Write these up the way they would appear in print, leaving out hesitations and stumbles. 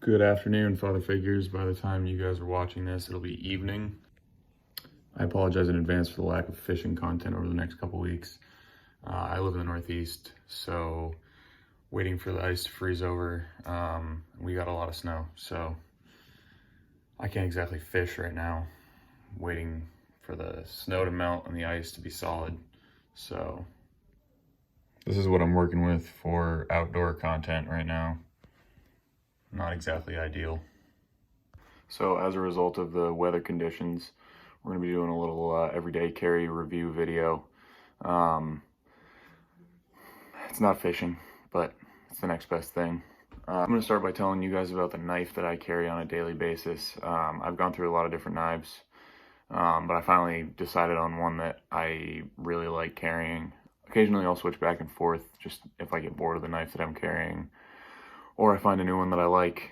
Good afternoon, father figures. By the time you guys are watching this, it'll be evening. I apologize in advance for the lack of fishing content over the next couple weeks. I live in the Northeast, so waiting for the ice to freeze over. We got a lot of snow, so I can't exactly fish right now, waiting for the snow to melt and the ice to be solid. So this is what I'm working with for outdoor content right now. Not exactly ideal. So as a result of the weather conditions, we're going to be doing a little everyday carry review video. It's not fishing, but it's the next best thing. I'm going to start by telling you guys about the knife that I carry on a daily basis. I've gone through a lot of different knives, but I finally decided on one that I really like carrying. Occasionally I'll switch back and forth just if I get bored of the knife that I'm carrying, or I find a new one that I like.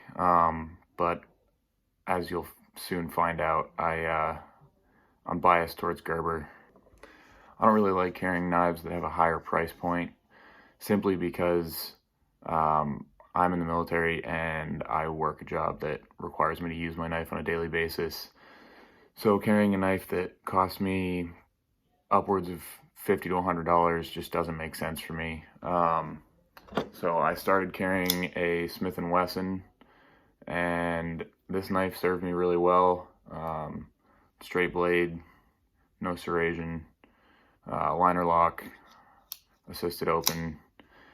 But as you'll soon find out, I'm biased towards Gerber. I don't really like carrying knives that have a higher price point, simply because I'm in the military and I work a job that requires me to use my knife on a daily basis. So carrying a knife that costs me upwards of $50 to $100 just doesn't make sense for me. So I started carrying a Smith & Wesson, and this knife served me really well. Straight blade, no serration, liner lock, assisted open.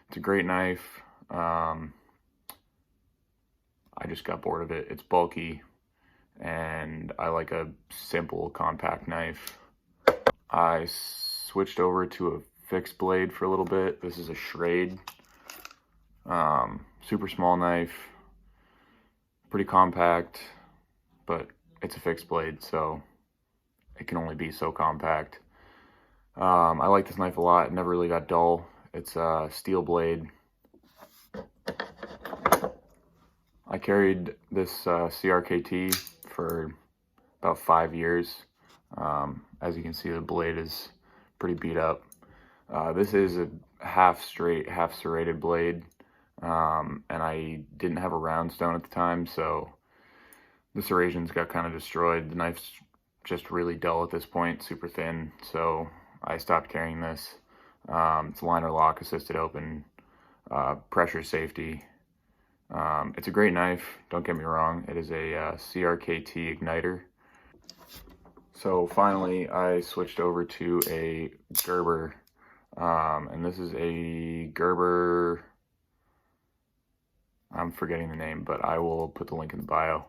It's a great knife. I just got bored of it. It's bulky, and I like a simple, compact knife. I switched over to a fixed blade for a little bit. This is a Schrade. Super small knife, pretty compact, but it's a fixed blade, so it can only be so compact. I like this knife a lot. It never really got dull. It's a steel blade. I carried this CRKT for about 5 years. As you can see, the blade is pretty beat up. This is a half straight, half serrated blade, and I didn't have a round stone at the time, so the serrations got kind of destroyed. The knife's just really dull at this point, super thin, so I stopped carrying this. It's liner lock, assisted open, pressure safety. It's a great knife, don't get me wrong. It is a CRKT igniter. So finally, I switched over to a Gerber, and this is a Gerber, I'm forgetting the name, but I will put the link in the bio.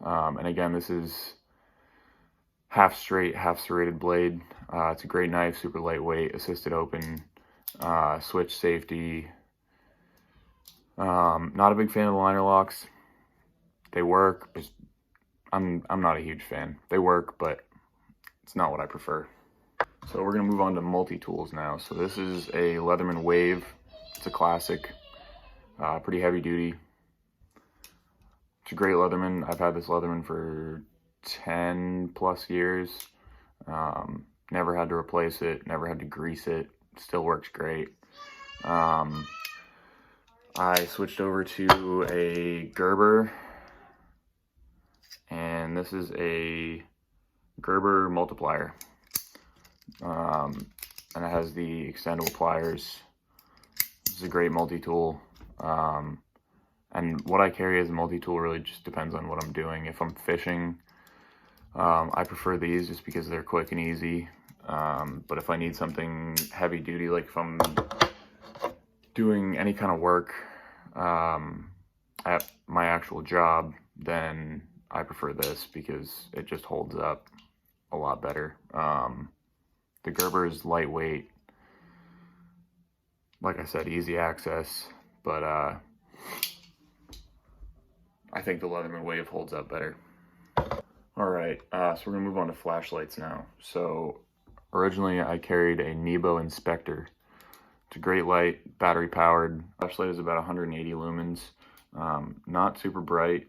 And again, this is half straight, half serrated blade. It's a great knife, super lightweight, assisted open, switch safety. Not a big fan of the liner locks. They work, but I'm not a huge fan. They work, but it's not what I prefer. So we're gonna move on to multi-tools now. So this is a Leatherman Wave. It's a classic, pretty heavy duty. It's a great Leatherman. I've had this Leatherman for 10 plus years. Never had to replace it, never had to grease it. Still works great. I switched over to a Gerber, and this is a Gerber multiplier. And it has the extendable pliers. This is a great multi-tool. And what I carry as a multi-tool really just depends on what I'm doing. If I'm fishing, I prefer these just because they're quick and easy. But if I need something heavy duty, like if I'm doing any kind of work at my actual job, then I prefer this because it just holds up a lot better. The Gerber is lightweight, like I said, easy access, but I think the Leatherman Wave holds up better. Alright, so we're gonna move on to flashlights now. So originally I carried a Nebo Inspector. It's a great light, battery powered. Flashlight is about 180 lumens. Not super bright.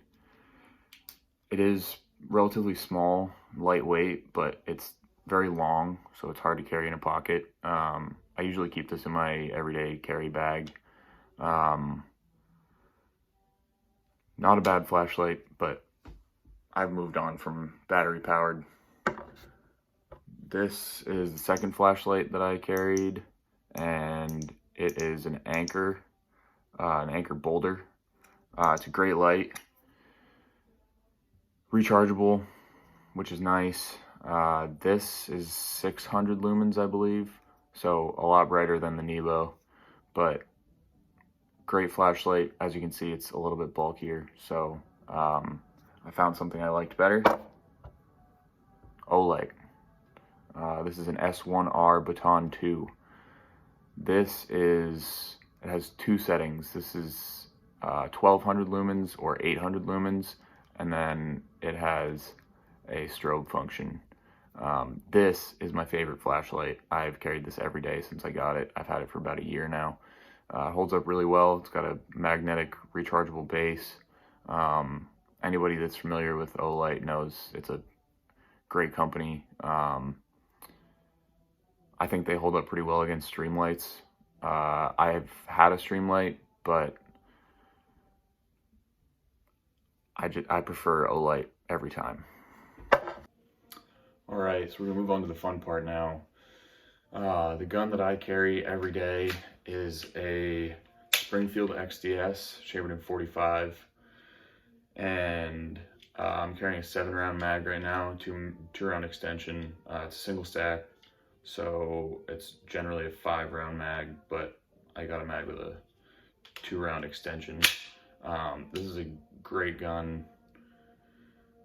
It is relatively small, lightweight, but it's very long, so it's hard to carry in a pocket. I usually keep this in my everyday carry bag. Not a bad flashlight, but I've moved on from battery powered. This is the second flashlight that I carried, and it is an Anchor Boulder. It's a great light, rechargeable, which is nice. This is 600 lumens, I believe, so a lot brighter than the Nebo, but great flashlight. As you can see, it's a little bit bulkier, so I found something I liked better. Olight. This is an S1R Baton 2. It has two settings. This is 1200 lumens or 800 lumens, and then it has a strobe function. This is my favorite flashlight. I've carried this every day since I got it. I've had it for about a year now. Holds up really well. It's got a magnetic rechargeable base. Anybody that's familiar with Olight knows it's a great company. I think they hold up pretty well against Streamlights. I've had a Streamlight, but I prefer Olight every time. All right, so we're gonna move on to the fun part now. The gun that I carry every day is a Springfield XDS chambered in 45, and I'm carrying a 7-round mag right now, two-round extension. It's a single stack, so it's generally a 5-round mag, but I got a mag with a 2-round extension. This is a great gun,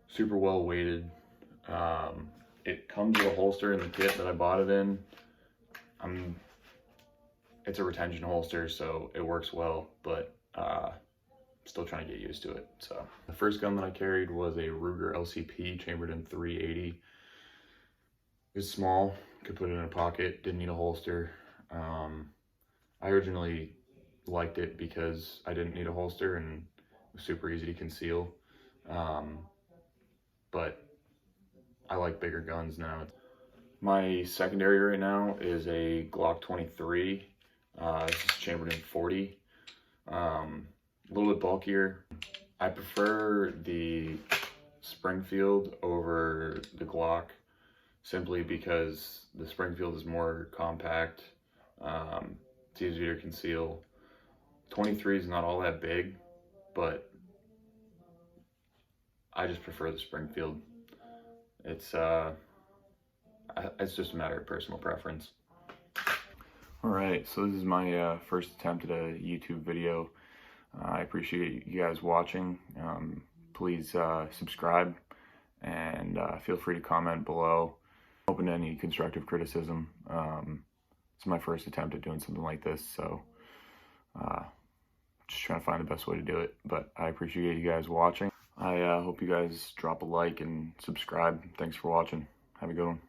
super well weighted. It comes with a holster in the kit that I bought it in. It's a retention holster, so it works well, but still trying to get used to it. So the first gun that I carried was a Ruger LCP chambered in 380. It was small, could put it in a pocket, didn't need a holster. I originally liked it because I didn't need a holster and it was super easy to conceal. But I like bigger guns now. My secondary right now is a Glock 23. This is chambered in 40. A little bit bulkier. I prefer the Springfield over the Glock simply because the Springfield is more compact. It's easier to conceal. 23 is not all that big, but I just prefer the Springfield. It's just a matter of personal preference. All right, so this is my first attempt at a YouTube video. I appreciate you guys watching. Please subscribe and feel free to comment below. Open to any constructive criticism. It's my first attempt at doing something like this, so just trying to find the best way to do it. But I appreciate you guys watching. I hope you guys drop a like and subscribe. Thanks for watching. Have a good one.